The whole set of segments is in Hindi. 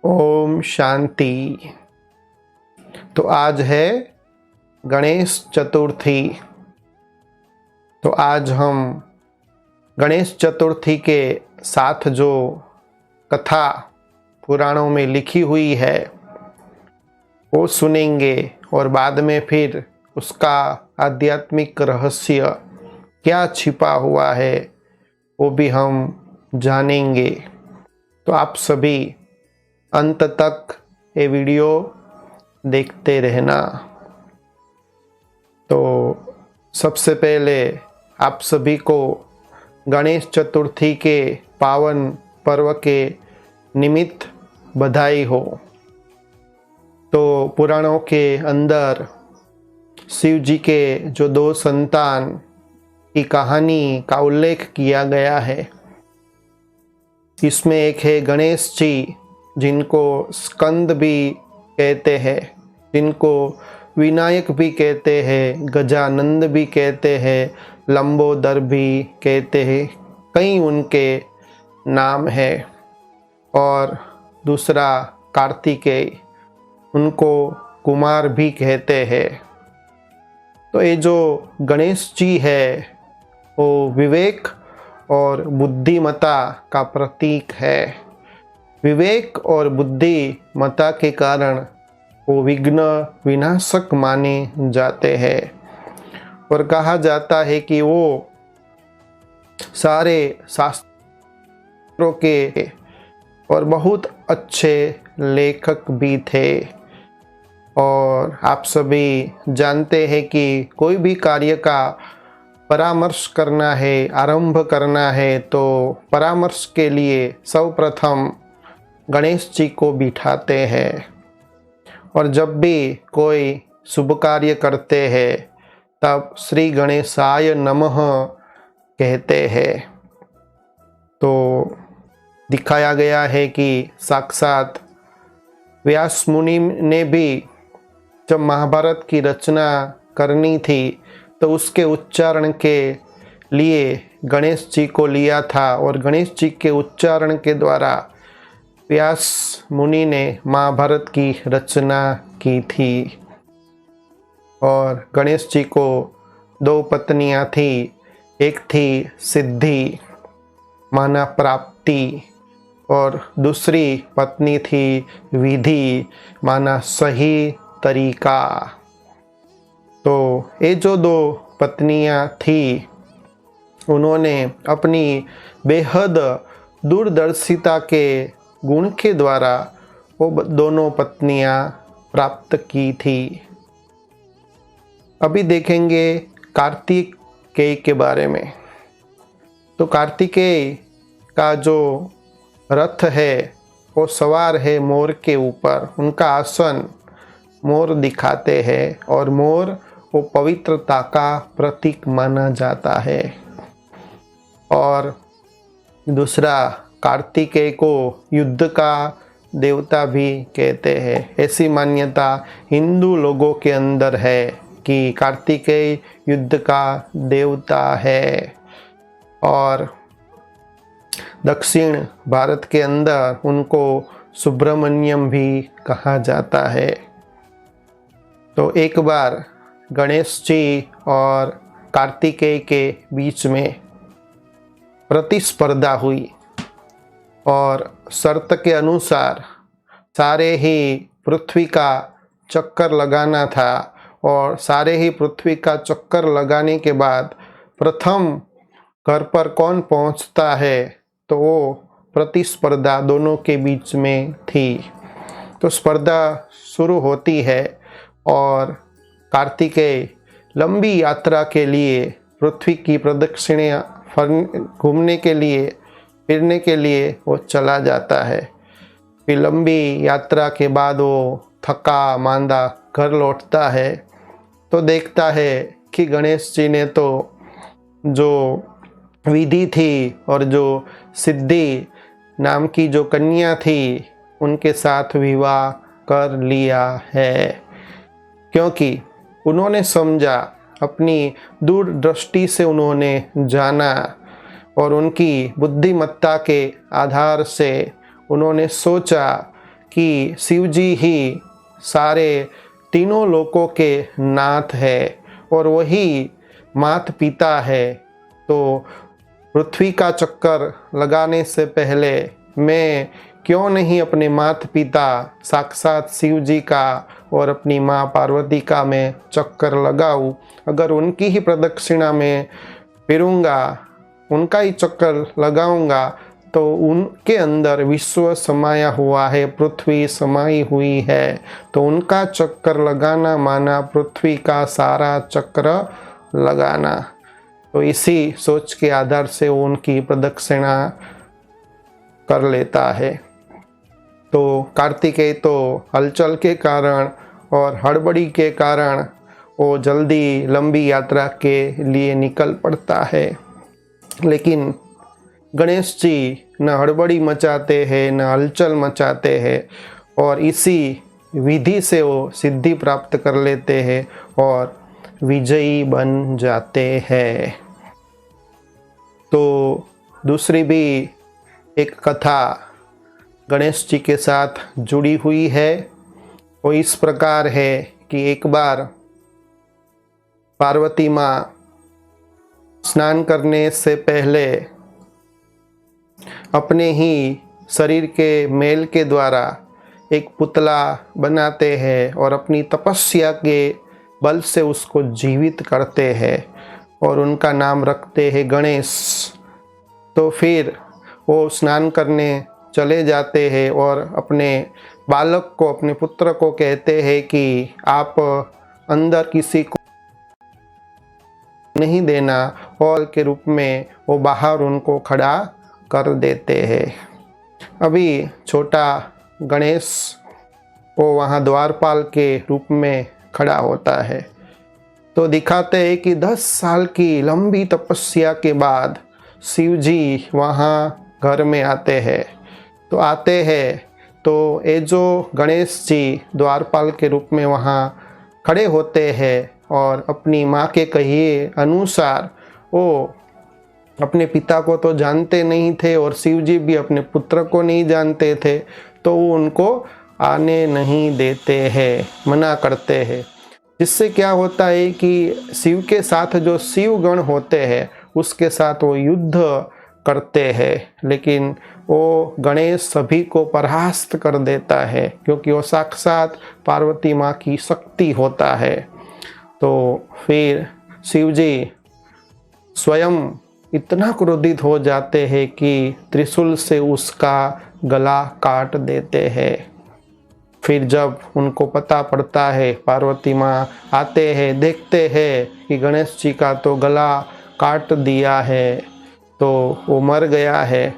ओम शांति। तो आज है गणेश चतुर्थी। तो आज हम गणेश चतुर्थी के साथ जो कथा पुराणों में लिखी हुई है वो सुनेंगे और बाद में फिर उसका आध्यात्मिक रहस्य क्या छिपा हुआ है वो भी हम जानेंगे। तो आप सभी अंत तक ये वीडियो देखते रहना। तो सबसे पहले आप सभी को गणेश चतुर्थी के पावन पर्व के निमित्त बधाई हो। तो पुराणों के अंदर शिव जी के जो दो संतान की कहानी का उल्लेख किया गया है। इसमें एक है गणेश जी, जिनको स्कंद भी कहते हैं, जिनको विनायक भी कहते हैं, गजानंद भी कहते हैं, लंबोदर भी कहते हैं, कई उनके नाम है। और दूसरा कार्तिकेय, उनको कुमार भी कहते हैं। तो ये जो गणेश जी है वो विवेक और बुद्धिमता का प्रतीक है। विवेक और बुद्धिमता के कारण वो विघ्न विनाशक माने जाते हैं और कहा जाता है कि वो सारे शास्त्रों के और बहुत अच्छे लेखक भी थे। और आप सभी जानते हैं कि कोई भी कार्य का परामर्श करना है, आरंभ करना है, तो परामर्श के लिए सर्वप्रथम गणेश जी को बिठाते हैं। और जब भी कोई शुभ कार्य करते हैं तब श्री गणेशाय नमः कहते हैं। तो दिखाया गया है कि साक्षात व्यास मुनि ने भी जब महाभारत की रचना करनी थी तो उसके उच्चारण के लिए गणेश जी को लिया था और गणेश जी के उच्चारण के द्वारा व्यास मुनि ने महाभारत की रचना की थी। और गणेश जी को दो पत्नियां थी, एक थी सिद्धि माना प्राप्ति और दूसरी पत्नी थी विधि माना सही तरीका। तो ये जो दो पत्नियां थी उन्होंने अपनी बेहद दूरदर्शिता के गुण के द्वारा वो दोनों पत्नियां प्राप्त की थी। अभी देखेंगे कार्तिकेय के बारे में। तो कार्तिकेय का जो रथ है वो सवार है मोर के ऊपर। उनका आसन मोर दिखाते हैं और मोर वो पवित्रता का प्रतीक माना जाता है। और दूसरा, कार्तिकेय को युद्ध का देवता भी कहते हैं। ऐसी मान्यता हिंदू लोगों के अंदर है कि कार्तिकेय युद्ध का देवता है। और दक्षिण भारत के अंदर उनको सुब्रमण्यम भी कहा जाता है। तो एक बार गणेश जी और कार्तिकेय के बीच में प्रतिस्पर्धा हुई और शर्त के अनुसार सारे ही पृथ्वी का चक्कर लगाना था और सारे ही पृथ्वी का चक्कर लगाने के बाद प्रथम घर पर कौन पहुंचता है तो वो प्रतिस्पर्धा दोनों के बीच में थी। तो स्पर्धा शुरू होती है और कार्तिकेय लंबी यात्रा के लिए पृथ्वी की प्रदक्षिणा घूमने के लिए फिरने के लिए वो चला जाता है। फिर लंबी यात्रा के बाद वो थका मांदा घर लौटता है तो देखता है कि गणेश जी ने तो जो विधि थी और जो सिद्धि नाम की जो कन्या थी उनके साथ विवाह कर लिया है। क्योंकि उन्होंने समझा, अपनी दूरदृष्टि से उन्होंने जाना और उनकी बुद्धिमत्ता के आधार से उन्होंने सोचा कि शिव जी ही सारे तीनों लोकों के नाथ है और वही मात पिता है। तो पृथ्वी का चक्कर लगाने से पहले मैं क्यों नहीं अपने माता पिता साक्षात शिव जी का और अपनी माँ पार्वती का मैं चक्कर लगाऊं। अगर उनकी ही प्रदक्षिणा में फिरूंगा, उनका ही चक्कर लगाऊंगा, तो उनके अंदर विश्व समाया हुआ है, पृथ्वी समाई हुई है। तो उनका चक्कर लगाना माना पृथ्वी का सारा चक्र लगाना। तो इसी सोच के आधार से वो उनकी प्रदक्षिणा कर लेता है। तो कार्तिकेय तो हलचल के कारण और हड़बड़ी के कारण वो जल्दी लंबी यात्रा के लिए निकल पड़ता है। लेकिन गणेश जी न हड़बड़ी मचाते हैं न हलचल मचाते हैं और इसी विधि से वो सिद्धि प्राप्त कर लेते हैं और विजयी बन जाते हैं। तो दूसरी भी एक कथा गणेश जी के साथ जुड़ी हुई है। वो इस प्रकार है कि एक बार पार्वती माँ स्नान करने से पहले अपने ही शरीर के मेल के द्वारा एक पुतला बनाते हैं और अपनी तपस्या के बल से उसको जीवित करते हैं और उनका नाम रखते हैं गणेश। तो फिर वो स्नान करने चले जाते हैं और अपने बालक को, अपने पुत्र को कहते हैं कि आप अंदर किसी को नहीं देना, और के रूप में वो बाहर उनको खड़ा कर देते हैं। अभी छोटा गणेश वो वहाँ द्वारपाल के रूप में खड़ा होता है। तो दिखाते हैं कि 10 साल की लंबी तपस्या के बाद शिव जी वहाँ घर में आते हैं। तो आते हैं तो ये जो गणेश जी द्वारपाल के रूप में वहाँ खड़े होते हैं और अपनी माँ के कहिए अनुसार वो अपने पिता को तो जानते नहीं थे और शिव जी भी अपने पुत्र को नहीं जानते थे, तो वो उनको आने नहीं देते हैं, मना करते हैं। जिससे क्या होता है कि शिव के साथ जो शिव गण होते हैं उसके साथ वो युद्ध करते हैं, लेकिन वो गणेश सभी को परास्त कर देता है क्योंकि वो साक्षात पार्वती माँ की शक्ति होता है। तो फिर शिव जी स्वयं इतना क्रोधित हो जाते हैं कि त्रिशूल से उसका गला काट देते हैं। फिर जब उनको पता पड़ता है, पार्वती माँ आते हैं, देखते हैं कि गणेश जी का तो गला काट दिया है, तो वो मर गया है,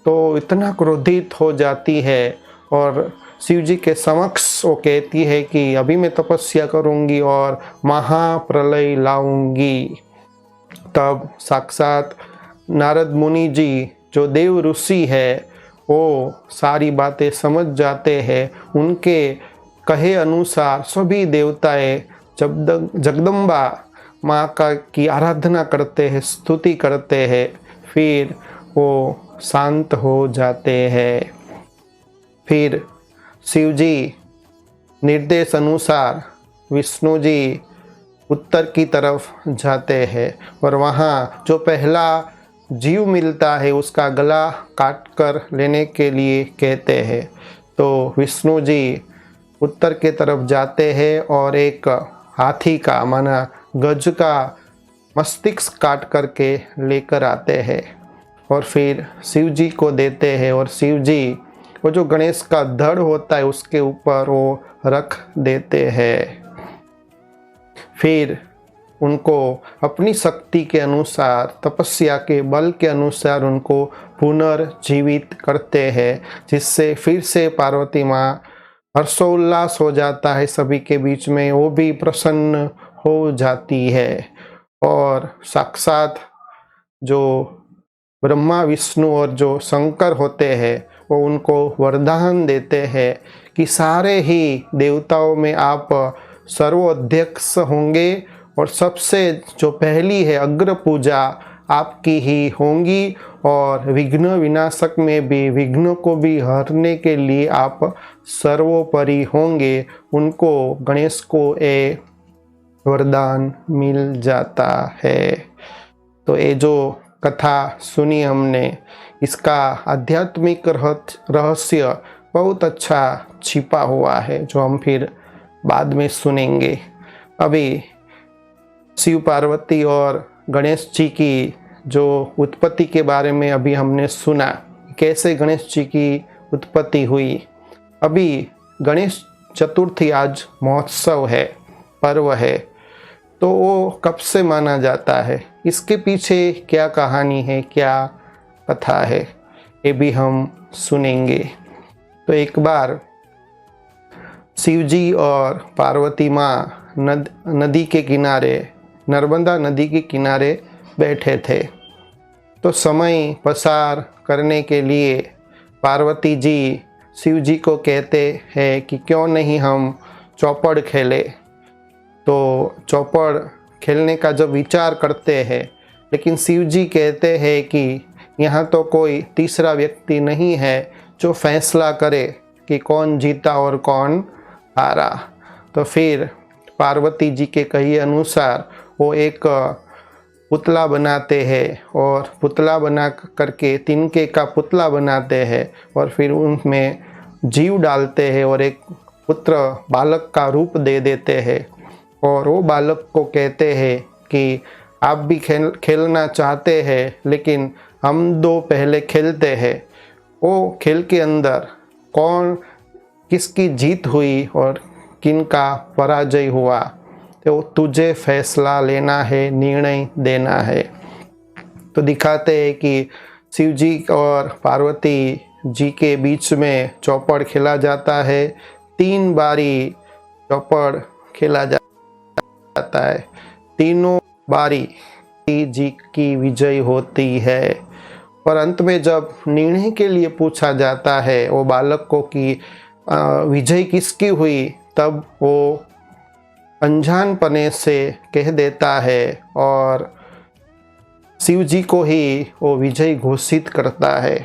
तो इतना क्रोधित हो जाती है और शिव जी के समक्ष वो कहती है कि अभी मैं तपस्या करूंगी और महाप्रलय लाऊंगी। तब साक्षात नारद मुनि जी जो देव ऋषि है वो सारी बातें समझ जाते हैं। उनके कहे अनुसार सभी देवताएं जगदम्बा माँ का की आराधना करते हैं, स्तुति करते हैं, फिर वो शांत हो जाते हैं। फिर शिव जी निर्देश अनुसार विष्णु जी उत्तर की तरफ जाते हैं और वहाँ जो पहला जीव मिलता है उसका गला काट कर लेने के लिए कहते हैं। तो विष्णु जी उत्तर के तरफ जाते हैं और एक हाथी का माना गज का मस्तिष्क काट करके लेकर आते हैं और फिर शिव जी को देते हैं और शिव जी वो जो गणेश का धड़ होता है उसके ऊपर वो रख देते हैं। फिर उनको अपनी शक्ति के अनुसार, तपस्या के बल के अनुसार उनको पुनर्जीवित करते हैं, जिससे फिर से पार्वती माँ हर्षोल्लास हो जाता है सभी के बीच में, वो भी प्रसन्न हो जाती है और साक्षात जो ब्रह्मा विष्णु और जो शंकर होते हैं वो उनको वरदान देते हैं कि सारे ही देवताओं में आप सर्वोध्यक्ष होंगे और सबसे जो पहली है अग्र पूजा आपकी ही होंगी और विघ्न विनाशक में भी विघ्नों को भी हरने के लिए आप सर्वोपरि होंगे। उनको गणेश को ये वरदान मिल जाता है। तो ये जो कथा सुनी हमने, इसका आध्यात्मिक रहस्य बहुत अच्छा छिपा हुआ है, जो हम फिर बाद में सुनेंगे। अभी शिव पार्वती और गणेश जी की जो उत्पत्ति के बारे में अभी हमने सुना, कैसे गणेश जी की उत्पत्ति हुई। अभी गणेश चतुर्थी आज महोत्सव है, पर्व है, तो वो कब से माना जाता है, इसके पीछे क्या कहानी है, क्या कथा है, ये भी हम सुनेंगे। तो एक बार शिवजी और पार्वती माँ नदी के किनारे, नर्मदा नदी के किनारे बैठे थे। तो समय पसार करने के लिए पार्वती जी शिव जी को कहते हैं कि क्यों नहीं हम चौपड़ खेले। तो चौपड़ खेलने का जब विचार करते हैं, लेकिन शिव जी कहते हैं कि यहाँ तो कोई तीसरा व्यक्ति नहीं है जो फैसला करे कि कौन जीता और कौन हारा। तो फिर पार्वती जी के कहे अनुसार वो एक पुतला बनाते हैं और पुतला बना करके तिनके का पुतला बनाते हैं और फिर उनमें जीव डालते हैं और एक पुत्र बालक का रूप दे देते हैं। और वो बालक को कहते हैं कि आप भी खेलना चाहते हैं, लेकिन हम दो पहले खेलते हैं। वो खेल के अंदर कौन किसकी जीत हुई और किन का पराजय हुआ, तो तुझे फैसला लेना है, निर्णय देना है। तो दिखाते हैं कि शिव जी और पार्वती जी के बीच में चौपड़ खेला जाता है। 3 बारी चौपड़ खेला जाता है, तीनों बारी जी की विजय होती है। और अंत में जब निर्णय के लिए पूछा जाता है वो बालक को कि विजय किसकी हुई, तब वो अनजानपने से कह देता है और शिव जी को ही वो विजय घोषित करता है।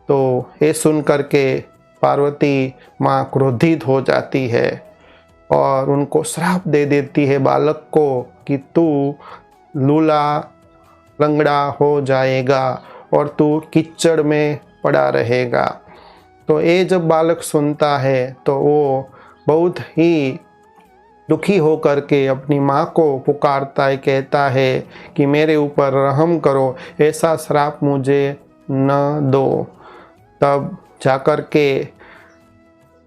तो ये सुन करके पार्वती माँ क्रोधित हो जाती है और उनको श्राप दे देती है बालक को कि तू लूला लंगड़ा हो जाएगा और तू कीचड़ में पड़ा रहेगा। तो ये जब बालक सुनता है तो वो बहुत ही दुखी होकर के अपनी माँ को पुकारता है, कहता है कि मेरे ऊपर रहम करो, ऐसा श्राप मुझे न दो। तब जाकर के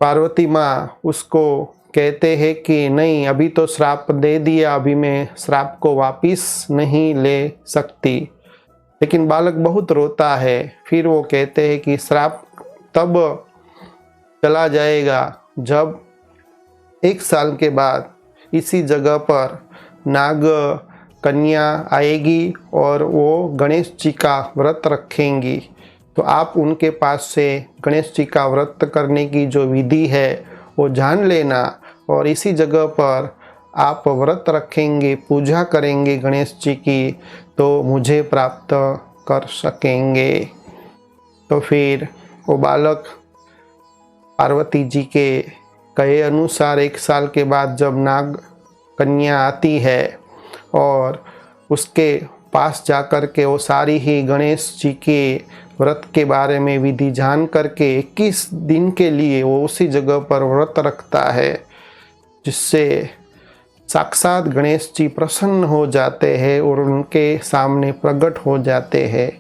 पार्वती माँ उसको कहते हैं कि नहीं, अभी तो श्राप दे दिया, अभी मैं श्राप को वापिस नहीं ले सकती। लेकिन बालक बहुत रोता है। फिर वो कहते हैं कि श्राप तब चला जाएगा जब 1 साल के बाद इसी जगह पर नाग कन्या आएगी और वो गणेश जी का व्रत रखेंगी। तो आप उनके पास से गणेश जी का व्रत करने की जो विधि है वो जान लेना और इसी जगह पर आप व्रत रखेंगे, पूजा करेंगे गणेश जी की, तो मुझे प्राप्त कर सकेंगे। तो फिर वो बालक पार्वती जी के कहे अनुसार 1 साल के बाद जब नाग कन्या आती है और उसके पास जाकर के वो सारी ही गणेश जी के व्रत के बारे में विधि जान करके 21 दिन के लिए वो उसी जगह पर व्रत रखता है, जिससे साक्षात गणेश जी प्रसन्न हो जाते हैं और उनके सामने प्रकट हो जाते हैं।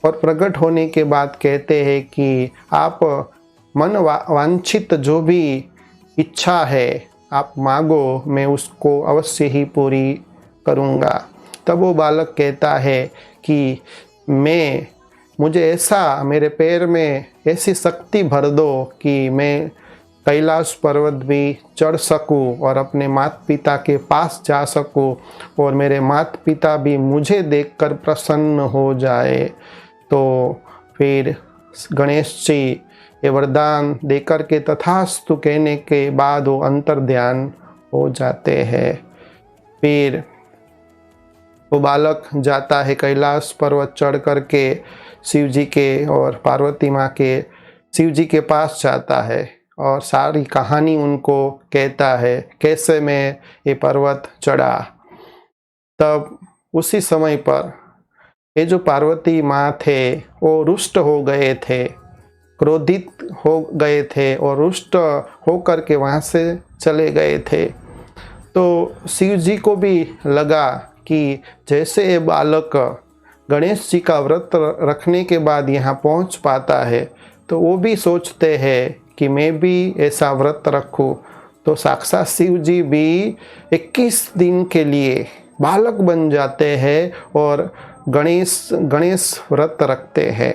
और प्रकट होने के बाद कहते हैं कि आप मन वांछित जो भी इच्छा है आप मांगो, मैं उसको अवश्य ही पूरी करूँगा। तब वो बालक कहता है कि मुझे ऐसा, मेरे पैर में ऐसी शक्ति भर दो कि मैं कैलाश पर्वत भी चढ़ सकूं और अपने माता पिता के पास जा सकूं और मेरे माता पिता भी मुझे देखकर प्रसन्न हो जाए। तो फिर गणेश जी ये वरदान देकर के तथास्तु कहने के बाद वो अंतर ध्यान हो जाते हैं। फिर वो बालक जाता है कैलाश पर्वत चढ़ कर के शिव जी के और पार्वती माँ के शिव जी के पास जाता है और सारी कहानी उनको कहता है कैसे मैं ये पर्वत चढ़ा। तब उसी समय पर ये जो पार्वती माँ थे वो रुष्ट हो गए थे, क्रोधित हो गए थे और रुष्ट होकर के वहाँ से चले गए थे। तो शिव जी को भी लगा कि जैसे ये बालक गणेश जी का व्रत रखने के बाद यहाँ पहुँच पाता है तो वो भी सोचते हैं कि मैं भी ऐसा व्रत रखूँ। तो साक्षात शिव जी भी 21 दिन के लिए बालक बन जाते हैं और गणेश व्रत रखते हैं।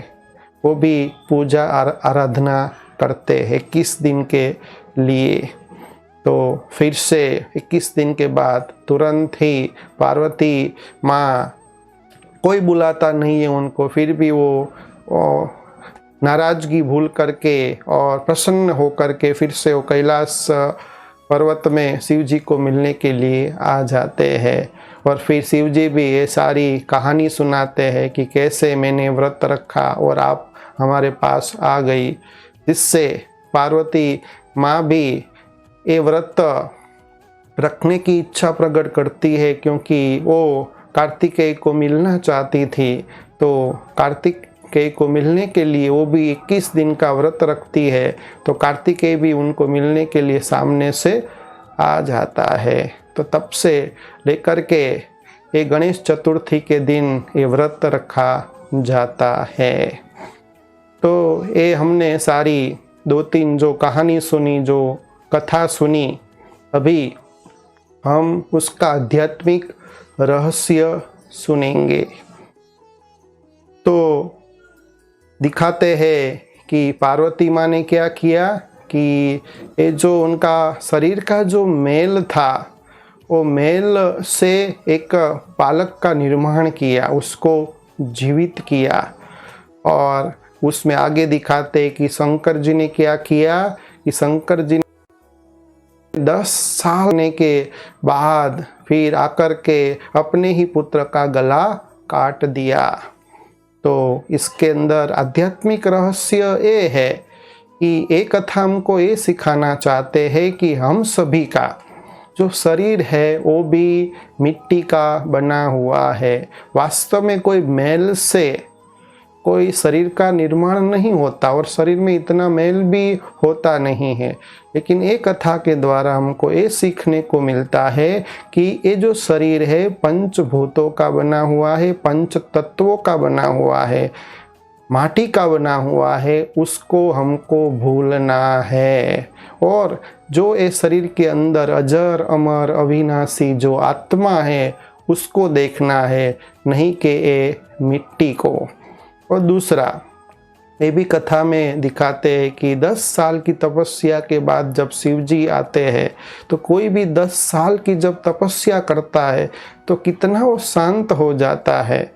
वो भी पूजा आराधना करते हैं 21 दिन के लिए। तो फिर से 21 दिन के बाद तुरंत ही पार्वती माँ, कोई बुलाता नहीं है उनको, फिर भी वो नाराजगी भूल करके और प्रसन्न हो करके फिर से वो कैलाश पर्वत में शिव जी को मिलने के लिए आ जाते हैं। और फिर शिव जी भी ये सारी कहानी सुनाते हैं कि कैसे मैंने व्रत रखा और आप हमारे पास आ गई, जिससे पार्वती माँ भी ये व्रत रखने की इच्छा प्रकट करती है, क्योंकि वो कार्तिकेय को मिलना चाहती थी। तो कार्तिकेय को मिलने के लिए वो भी 21 दिन का व्रत रखती है। तो कार्तिकेय भी उनको मिलने के लिए सामने से आ जाता है। तो तब से लेकर के ये गणेश चतुर्थी के दिन ये व्रत रखा जाता है। तो ये हमने सारी 2-3 जो कहानी सुनी, जो कथा सुनी, अभी हम उसका आध्यात्मिक रहस्य सुनेंगे। तो दिखाते हैं कि पार्वती माँ ने क्या किया कि ये जो उनका शरीर का जो मेल था, वो मेल से एक पालक का निर्माण किया, उसको जीवित किया। और उसमें आगे दिखाते कि शंकर जी ने क्या किया कि शंकर जी 10 साल होने के बाद फिर आकर के अपने ही पुत्र का गला काट दिया। तो इसके अंदर आध्यात्मिक रहस्य ये है कि एक कथा हमको ये सिखाना चाहते हैं कि हम सभी का जो शरीर है वो भी मिट्टी का बना हुआ है। वास्तव में कोई मैल से कोई शरीर का निर्माण नहीं होता और शरीर में इतना मैल भी होता नहीं है। लेकिन एक कथा के द्वारा हमको ये सीखने को मिलता है कि ये जो शरीर है पंचभूतों का बना हुआ है, पंच तत्वों का बना हुआ है, माटी का बना हुआ है, उसको हमको भूलना है। और जो ये शरीर के अंदर अजर अमर अविनाशी जो आत्मा है उसको देखना है, नहीं कि ये मिट्टी को। और दूसरा ये भी कथा में दिखाते हैं कि 10 साल की तपस्या के बाद जब शिव जी आते हैं तो कोई भी 10 साल की जब तपस्या करता है तो कितना वो शांत हो जाता है।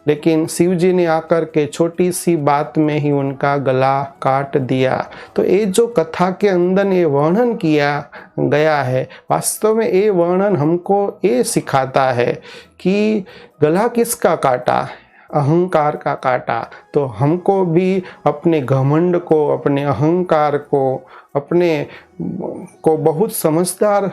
लेकिन शिव जी ने आकर के छोटी सी बात में ही उनका गला काट दिया। तो ये जो कथा के अंदर ये वर्णन किया गया है, वास्तव में ये वर्णन हमको ये सिखाता है कि गला किसका काटा, अहंकार का काटा। तो हमको भी अपने घमंड को, अपने अहंकार को, अपने को बहुत समझदार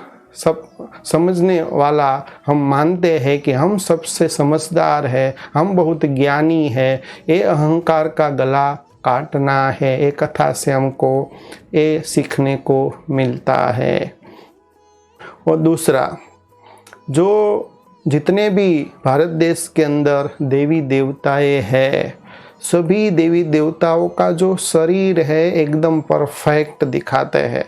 समझने वाला हम मानते हैं कि हम सबसे समझदार है, हम बहुत ज्ञानी है, ये अहंकार का गला काटना है। ये कथा से हमको ये सीखने को मिलता है। और दूसरा, जो जितने भी भारत देश के अंदर देवी देवताएं हैं, सभी देवी देवताओं का जो शरीर है एकदम परफेक्ट दिखाते हैं।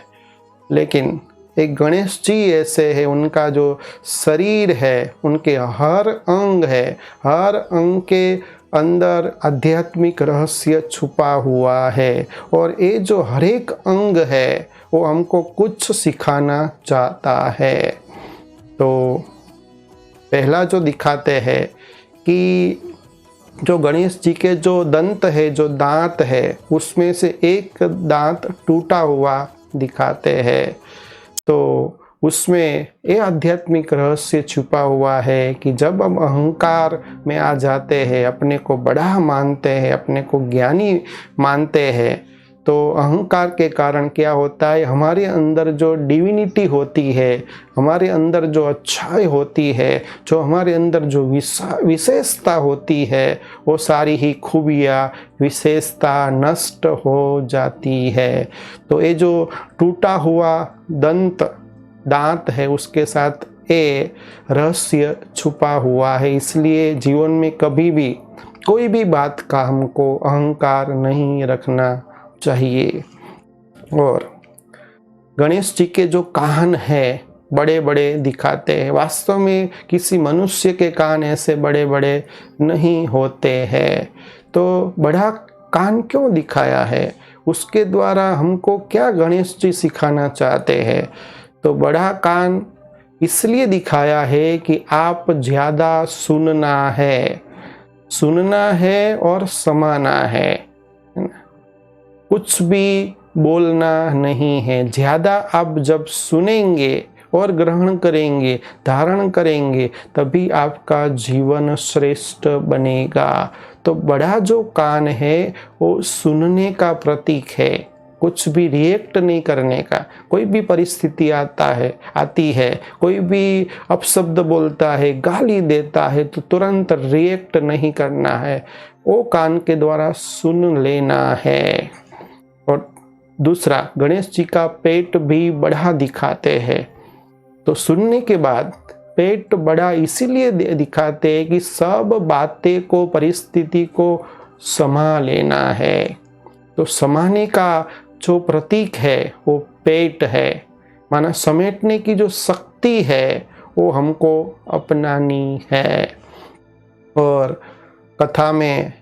लेकिन एक गणेश जी ऐसे है, उनका जो शरीर है, उनके हर अंग है, हर अंग के अंदर आध्यात्मिक रहस्य छुपा हुआ है। और ये जो हर एक अंग है वो हमको कुछ सिखाना चाहता है। तो पहला जो दिखाते हैं कि जो गणेश जी के जो दंत है, जो दांत है, उसमें से एक दांत टूटा हुआ दिखाते हैं। तो उसमें ये आध्यात्मिक रहस्य छुपा हुआ है कि जब हम अहंकार में आ जाते हैं, अपने को बड़ा मानते हैं, अपने को ज्ञानी मानते हैं, तो अहंकार के कारण क्या होता है, हमारे अंदर जो डिविनिटी होती है, हमारे अंदर जो अच्छाई होती है, जो हमारे अंदर जो विशेषता होती है, वो सारी ही खूबियाँ विशेषता नष्ट हो जाती है। तो ये जो टूटा हुआ दांत है, उसके साथ ये रहस्य छुपा हुआ है। इसलिए जीवन में कभी भी कोई भी बात का हमको अहंकार नहीं रखना चाहिए। और गणेश जी के जो कान है बड़े बड़े दिखाते हैं, वास्तव में किसी मनुष्य के कान ऐसे बड़े बड़े नहीं होते हैं। तो बड़ा कान क्यों दिखाया है, उसके द्वारा हमको क्या गणेश जी सिखाना चाहते हैं? तो बड़ा कान इसलिए दिखाया है कि आप ज़्यादा सुनना है और समाना है ना? कुछ भी बोलना नहीं है। ज़्यादा आप जब सुनेंगे और ग्रहण करेंगे, धारण करेंगे, तभी आपका जीवन श्रेष्ठ बनेगा। तो बड़ा जो कान है वो सुनने का प्रतीक है, कुछ भी रिएक्ट नहीं करने का। कोई भी परिस्थिति आती है, कोई भी अपशब्द बोलता है, गाली देता है, तो तुरंत रिएक्ट नहीं करना है, वो कान के द्वारा सुन लेना है। और दूसरा, गणेश जी का पेट भी बड़ा दिखाते हैं। तो सुनने के बाद पेट बड़ा इसीलिए दिखाते हैं कि सब बातें को, परिस्थिति को समा लेना है। तो समाने का जो प्रतीक है वो पेट है, माना समेटने की जो शक्ति है वो हमको अपनानी है। और कथा में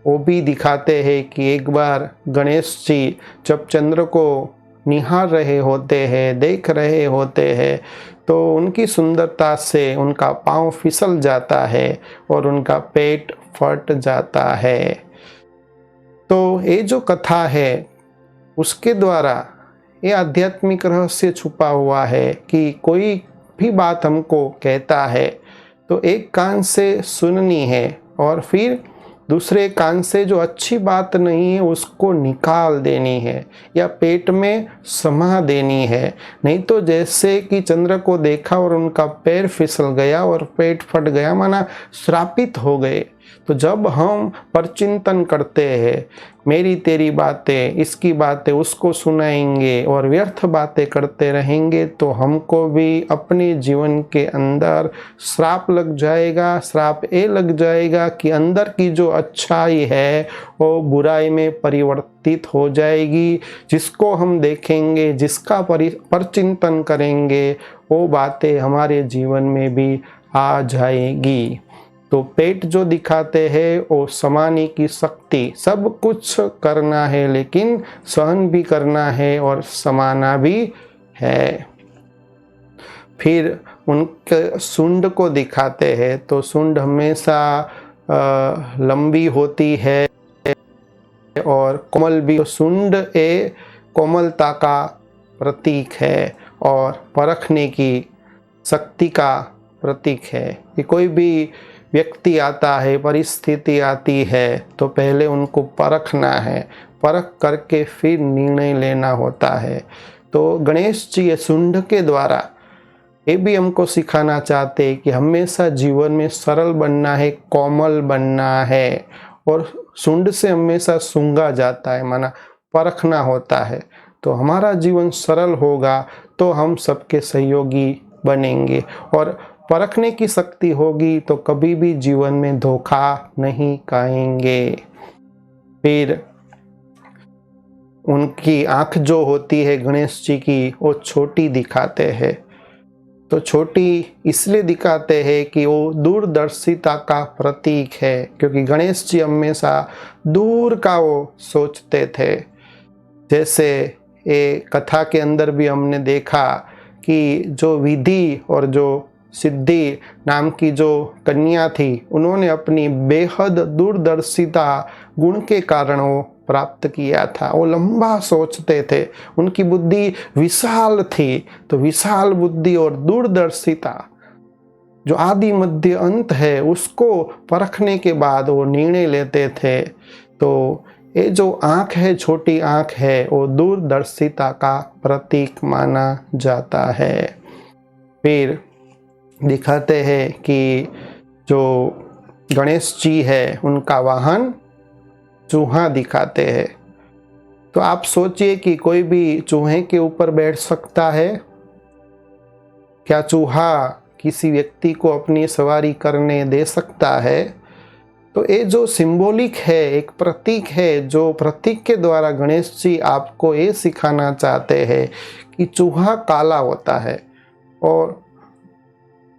वो भी दिखाते हैं कि एक बार गणेश जी जब चंद्र को निहार रहे होते हैं, देख रहे होते हैं, तो उनकी सुंदरता से उनका पाँव फिसल जाता है और उनका पेट फट जाता है। तो ये जो कथा है उसके द्वारा ये आध्यात्मिक रहस्य छुपा हुआ है कि कोई भी बात हमको कहता है तो एक कान से सुननी है और फिर दूसरे कान से जो अच्छी बात नहीं है उसको निकाल देनी है या पेट में समा देनी है। नहीं तो जैसे कि चंद्र को देखा और उनका पैर फिसल गया और पेट फट गया, माना श्रापित हो गए। तो जब हम परचिंतन करते हैं, मेरी तेरी बातें, इसकी बातें उसको सुनाएंगे और व्यर्थ बातें करते रहेंगे, तो हमको भी अपने जीवन के अंदर श्राप लग जाएगा। श्राप ये लग जाएगा कि अंदर की जो अच्छाई है वो बुराई में परिवर्तित हो जाएगी। जिसको हम देखेंगे, जिसका परचिंतन करेंगे, वो बातें हमारे जीवन में भी आ जाएगी। तो पेट जो दिखाते हैं वो समाने की शक्ति, सब कुछ करना है लेकिन सहन भी करना है और समाना भी है। फिर उनके सूंड को दिखाते हैं, तो सूंड हमेशा लंबी होती है और कोमल भी। सूंड ए कोमलता का प्रतीक है और परखने की शक्ति का प्रतीक है कि कोई भी व्यक्ति आता है, परिस्थिति आती है, तो पहले उनको परखना है, परख करके फिर निर्णय लेना होता है। तो गणेश जी ये सूंड के द्वारा ये भी हमको सिखाना चाहते हैं कि हमेशा जीवन में सरल बनना है, कोमल बनना है। और सूंड से हमेशा सूंघा जाता है, माना परखना होता है। तो हमारा जीवन सरल होगा तो हम सबके सहयोगी बनेंगे और परखने की शक्ति होगी तो कभी भी जीवन में धोखा नहीं खाएंगे। फिर उनकी आंख जो होती है गणेश जी की, वो छोटी दिखाते हैं। तो छोटी इसलिए दिखाते हैं कि वो दूरदर्शिता का प्रतीक है, क्योंकि गणेश जी हमेशा दूर का वो सोचते थे। जैसे ये कथा के अंदर भी हमने देखा कि जो विधि और जो सिद्धि नाम की जो कन्या थी, उन्होंने अपनी बेहद दूरदर्शिता गुण के कारण वो प्राप्त किया था। वो लंबा सोचते थे, उनकी बुद्धि विशाल थी। तो विशाल बुद्धि और दूरदर्शिता, जो आदि मध्य अंत है, उसको परखने के बाद वो निर्णय लेते थे। तो ये जो आँख है, छोटी आँख है, वो दूरदर्शिता का प्रतीक माना जाता है। फिर दिखाते हैं कि जो गणेश जी है, उनका वाहन चूहा दिखाते हैं। तो आप सोचिए कि कोई भी चूहे के ऊपर बैठ सकता है? क्या चूहा किसी व्यक्ति को अपनी सवारी करने दे सकता है? तो ये जो सिंबॉलिक है, एक प्रतीक है, जो प्रतीक के द्वारा गणेश जी आपको ये सिखाना चाहते हैं कि चूहा काला होता है और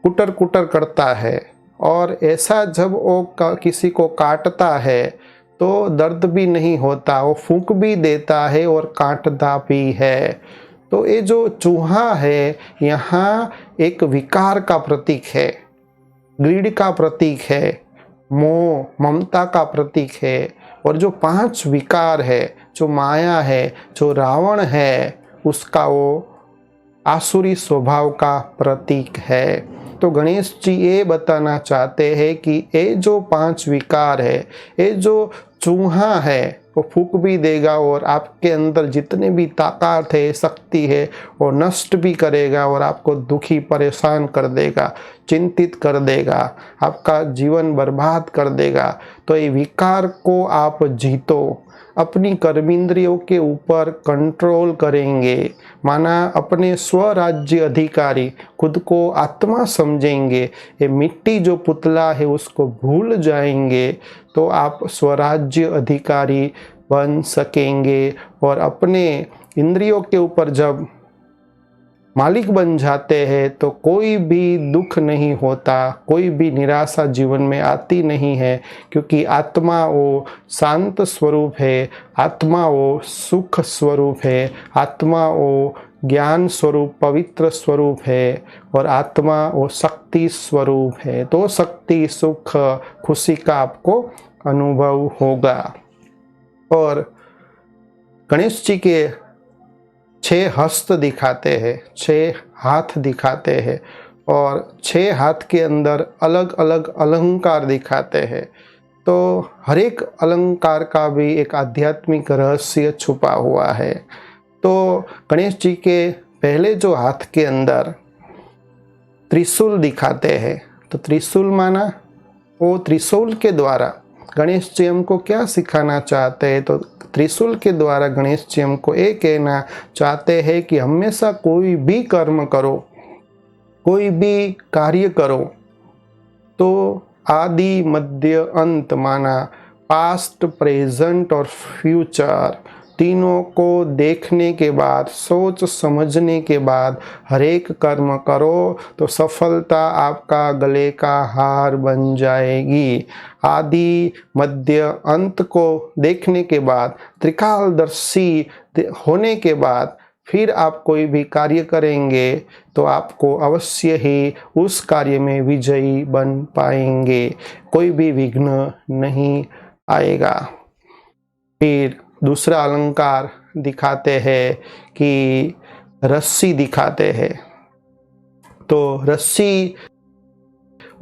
कुटर कुटर करता है, और ऐसा जब वो किसी को काटता है तो दर्द भी नहीं होता, वो फूंक भी देता है और काटता भी है। तो ये जो चूहा है, यहाँ एक विकार का प्रतीक है, ग्रीड का प्रतीक है, मोह ममता का प्रतीक है। और जो 5 विकार है, जो माया है, जो रावण है, उसका वो आसुरी स्वभाव का प्रतीक है। तो गणेश जी ये बताना चाहते हैं कि ये जो 5 विकार है, ये जो चूहा है, वो फूंक भी देगा और आपके अंदर जितने भी ताकत है, शक्ति है, वो नष्ट भी करेगा और आपको दुखी परेशान कर देगा, चिंतित कर देगा, आपका जीवन बर्बाद कर देगा। तो ये विकार को आप जीतो, अपनी कर्मेंद्रियों के ऊपर कंट्रोल करेंगे, माना अपने स्वराज्य अधिकारी, खुद को आत्मा समझेंगे, ये मिट्टी जो पुतला है उसको भूल जाएंगे, तो आप स्वराज्य अधिकारी बन सकेंगे। और अपने इंद्रियों के ऊपर जब मालिक बन जाते हैं तो कोई भी दुख नहीं होता, कोई भी निराशा जीवन में आती नहीं है, क्योंकि आत्मा वो शांत स्वरूप है, आत्मा वो सुख स्वरूप है, आत्मा वो ज्ञान स्वरूप पवित्र स्वरूप है, और आत्मा वो शक्ति स्वरूप है। तो शक्ति सुख खुशी का आपको अनुभव होगा। और गणेश जी के 6 हस्त दिखाते हैं, 6 हाथ दिखाते हैं, और 6 हाथ के अंदर अलग अलग अलंकार दिखाते हैं। तो हर एक अलंकार का भी एक आध्यात्मिक रहस्य छुपा हुआ है। तो गणेश जी के पहले जो हाथ के अंदर त्रिशूल दिखाते हैं, तो त्रिशूल माना वो त्रिशूल के द्वारा गणेश जी हमको क्या सिखाना चाहते हैं? तो त्रिशूल के द्वारा गणेश जी हमको ये कहना चाहते हैं कि हमेशा कोई भी कर्म करो, कोई भी कार्य करो, तो आदि मध्य अंत माना पास्ट प्रेजेंट और फ्यूचर तीनों को देखने के बाद, सोच समझने के बाद हर एक कर्म करो तो सफलता आपका गले का हार बन जाएगी। आदि मध्य अंत को देखने के बाद, त्रिकालदर्शी होने के बाद फिर आप कोई भी कार्य करेंगे तो आपको अवश्य ही उस कार्य में विजयी बन पाएंगे, कोई भी विघ्न नहीं आएगा। फिर दूसरा अलंकार दिखाते हैं कि रस्सी दिखाते हैं। तो रस्सी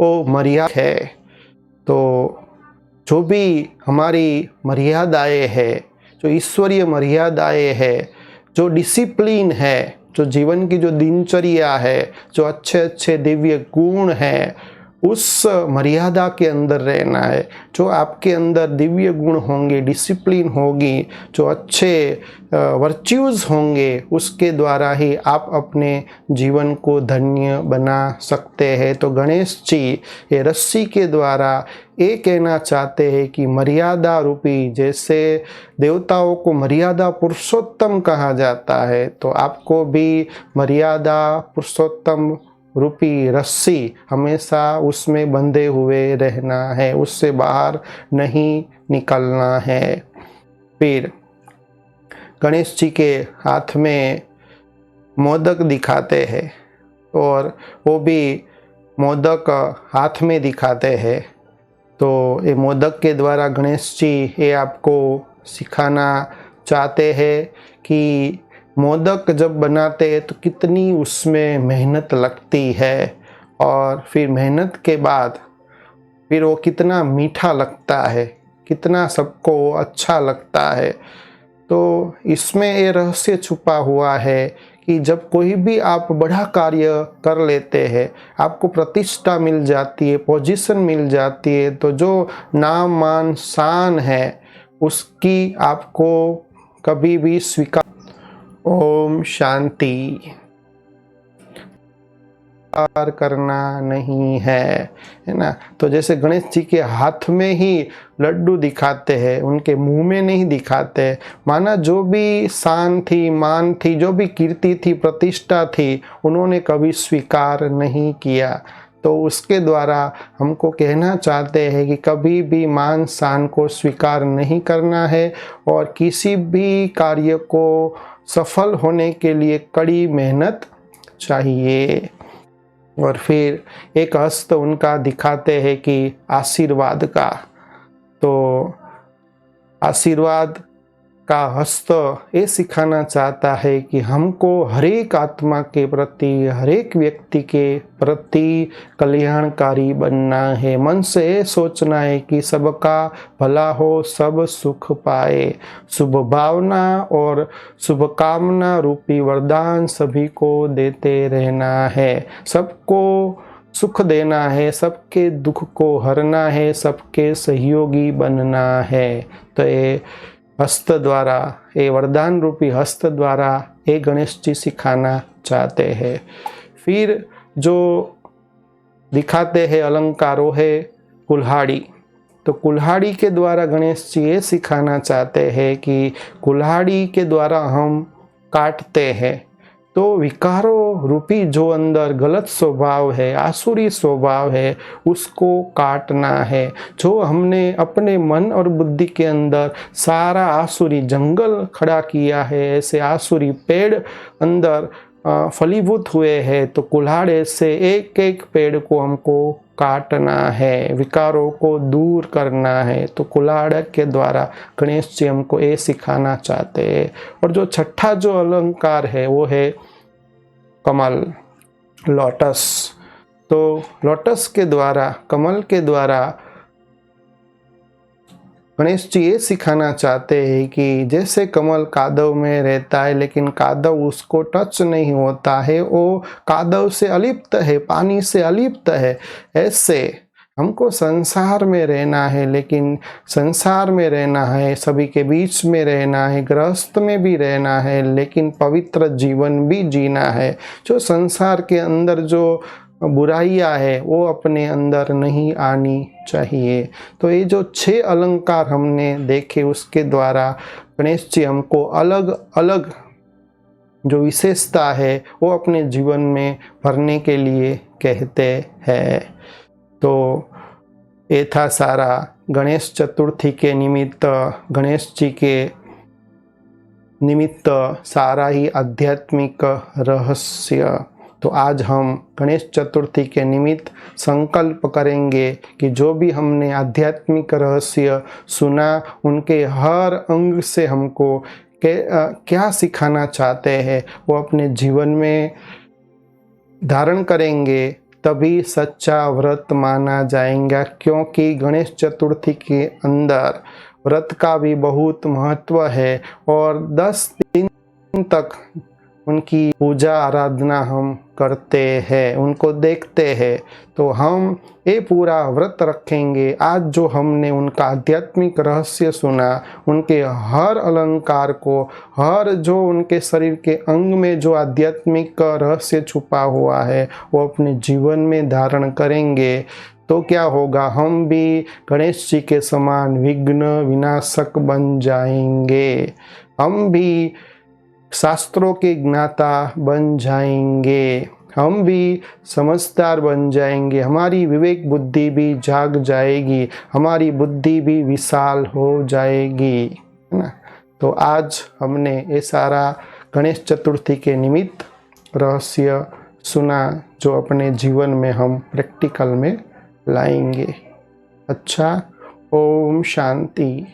वो मर्यादा है, तो जो भी हमारी मर्यादाएं है, जो ईश्वरीय मर्यादाएं है, जो डिसिप्लिन है, जो जीवन की जो दिनचर्या है, जो अच्छे अच्छे दिव्य गुण हैं, उस मर्यादा के अंदर रहना है। जो आपके अंदर दिव्य गुण होंगे, डिसिप्लिन होगी, जो अच्छे वर्च्यूज़ होंगे, उसके द्वारा ही आप अपने जीवन को धन्य बना सकते हैं। तो गणेश जी ये रस्सी के द्वारा ये कहना चाहते हैं कि मर्यादा रूपी, जैसे देवताओं को मर्यादा पुरुषोत्तम कहा जाता है, तो आपको भी मर्यादा पुरुषोत्तम रूपी रस्सी हमेशा उसमें बंधे हुए रहना है, उससे बाहर नहीं निकलना है। फिर गणेश जी के हाथ में मोदक दिखाते हैं, और वो भी मोदक हाथ में दिखाते हैं। तो ये मोदक के द्वारा गणेश जी ये आपको सिखाना चाहते हैं कि मोदक जब बनाते हैं तो कितनी उसमें मेहनत लगती है और फिर मेहनत के बाद फिर वो कितना मीठा लगता है, कितना सबको अच्छा लगता है। तो इसमें ये रहस्य छुपा हुआ है कि जब कोई भी आप बड़ा कार्य कर लेते हैं, आपको प्रतिष्ठा मिल जाती है, पोजीशन मिल जाती है, तो जो नाम मान शान है उसकी आपको कभी भी स्वीकार। ओम शांति। करना नहीं है ना। तो जैसे गणेश जी के हाथ में ही लड्डू दिखाते हैं, उनके मुंह में नहीं दिखाते। माना जो भी शान थी, मान थी, जो भी कीर्ति थी, प्रतिष्ठा थी, उन्होंने कभी स्वीकार नहीं किया। तो उसके द्वारा हमको कहना चाहते हैं कि कभी भी मान शान को स्वीकार नहीं करना है और किसी भी कार्य को सफल होने के लिए कड़ी मेहनत चाहिए। और फिर एक हस्त उनका दिखाते हैं कि आशीर्वाद का। तो आशीर्वाद का हस्त ये सिखाना चाहता है कि हमको हर एक आत्मा के प्रति, हर एक व्यक्ति के प्रति कल्याणकारी बनना है। मन से ये सोचना है कि सबका भला हो, सब सुख पाए। शुभ भावना और शुभकामना रूपी वरदान सभी को देते रहना है। सबको सुख देना है, सबके दुख को हरना है, सबके सहयोगी बनना है। तो ये हस्त द्वारा, ये वरदान रूपी हस्त द्वारा ये गणेश जी सिखाना चाहते हैं। फिर जो दिखाते हैं अलंकारों है कुल्हाड़ी। तो कुल्हाड़ी के द्वारा गणेश जी ये सिखाना चाहते हैं कि कुल्हाड़ी के द्वारा हम काटते हैं तो विकारों रूपी जो अंदर गलत स्वभाव है, आसुरी स्वभाव है, उसको काटना है। जो हमने अपने मन और बुद्धि के अंदर सारा आसुरी जंगल खड़ा किया है, ऐसे आसुरी पेड़ अंदर फलीभूत हुए हैं, तो कुल्हाड़े से एक एक पेड़ को हमको काटना है, विकारों को दूर करना है। तो कुल्हाड़ के द्वारा गणेश जी हमको ये सिखाना चाहते हैं। और जो छठा जो अलंकार है वो है कमल, लोटस। तो लोटस के द्वारा, कमल के द्वारा गणेश जी ये सिखाना चाहते हैं कि जैसे कमल कादव में रहता है लेकिन कादव उसको टच नहीं होता है, वो कादव से अलिप्त है, पानी से अलिप्त है, ऐसे हमको संसार में रहना है। लेकिन संसार में रहना है, सभी के बीच में रहना है, गृहस्थ में भी रहना है, लेकिन पवित्र जीवन भी जीना है। जो संसार के अंदर जो बुराइयां है वो अपने अंदर नहीं आनी चाहिए। तो ये जो 6 अलंकार हमने देखे उसके द्वारा गणेश जी हमको अलग अलग जो विशेषता है वो अपने जीवन में भरने के लिए कहते हैं। तो ये था सारा गणेश चतुर्थी के निमित्त, गणेश जी के निमित्त सारा ही आध्यात्मिक रहस्य। तो आज हम गणेश चतुर्थी के निमित्त संकल्प करेंगे कि जो भी हमने आध्यात्मिक रहस्य सुना उनके हर अंग से हमको क्या सिखाना चाहते हैं वो अपने जीवन में धारण करेंगे, तभी सच्चा व्रत माना जाएगा। क्योंकि गणेश चतुर्थी के अंदर व्रत का भी बहुत महत्व है और 10 दिन तक उनकी पूजा आराधना हम करते हैं, उनको देखते हैं। तो हम ये पूरा व्रत रखेंगे। आज जो हमने उनका आध्यात्मिक रहस्य सुना, उनके हर अलंकार को, हर जो उनके शरीर के अंग में जो आध्यात्मिक रहस्य छुपा हुआ है वो अपने जीवन में धारण करेंगे। तो क्या होगा, हम भी गणेश जी के समान विघ्न विनाशक बन जाएंगे, हम भी शास्त्रों के ज्ञाता बन जाएंगे, हम भी समझदार बन जाएंगे, हमारी विवेक बुद्धि भी जाग जाएगी, हमारी बुद्धि भी विशाल हो जाएगी, है ना। तो आज हमने ये सारा गणेश चतुर्थी के निमित्त रहस्य सुना जो अपने जीवन में हम प्रैक्टिकल में लाएंगे। अच्छा, ओम शांति।